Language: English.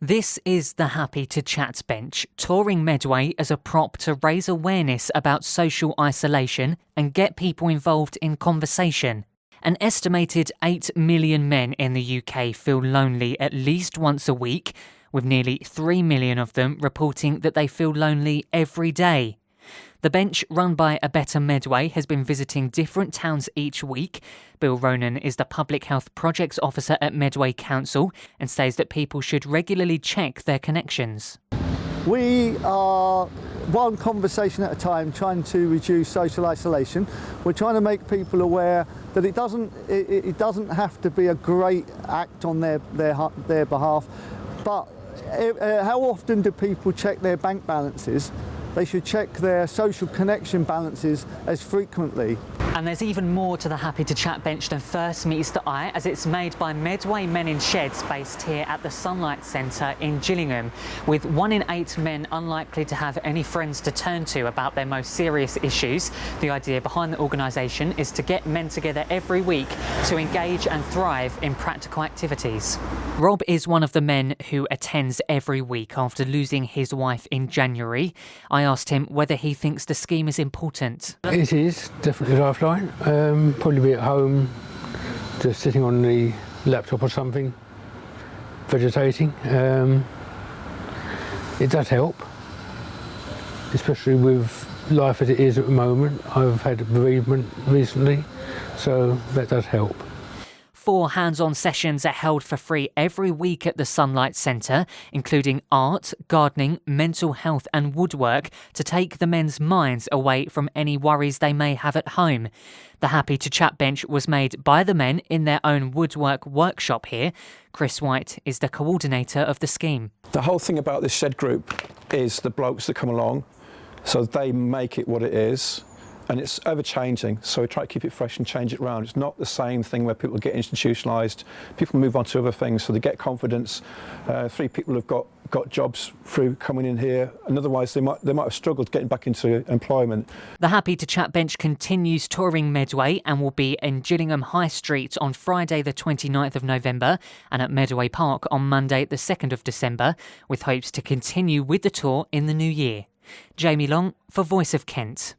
This is the Happy to Chat bench, touring Medway as a prop to raise awareness about social isolation and get people involved in conversation. An estimated 8 million men in the UK feel lonely at least once a week, with nearly 3 million of them reporting that they feel lonely every day. The bench, run by a Better Medway, has been visiting different towns each week. Bill Ronan is the Public Health Projects Officer at Medway Council and says that people should regularly check their connections. We are one conversation at a time trying to reduce social isolation. We're trying to make people aware that it doesn't have to be a great act on their behalf, but how often do people check their bank balances? They should check their social connection balances as frequently. And there's even more to the Happy to Chat bench than first meets the eye, as it's made by Medway Men in sheds based here at the Sunlight Centre in Gillingham, with 1 in 8 men unlikely to have any friends to turn to about their most serious issues. The idea behind the organisation is to get men together every week to engage and thrive in practical activities. Rob is one of the men who attends every week after losing his wife in January. I asked him whether he thinks the scheme is important. It is definitely lifeline. Probably be at home, just sitting on the laptop or something, vegetating. It does help, especially with life as it is at the moment. I've had a bereavement recently, so that does help. 4 hands-on sessions are held for free every week at the Sunlight Centre, including art, gardening, mental health and woodwork, to take the men's minds away from any worries they may have at home. The Happy to Chat bench was made by the men in their own woodwork workshop here. Chris White is the coordinator of the scheme. The whole thing about this shed group is the blokes that come along, so they make it what it is. And it's ever-changing, so we try to keep it fresh and change it around. It's not the same thing where people get institutionalised. People move on to other things, so they get confidence. 3 people have got jobs through coming in here, and otherwise they might have struggled getting back into employment. The Happy to Chat bench continues touring Medway and will be in Gillingham High Street on Friday the 29th of November and at Medway Park on Monday the 2nd of December, with hopes to continue with the tour in the new year. Jamie Long for Voice of Kent.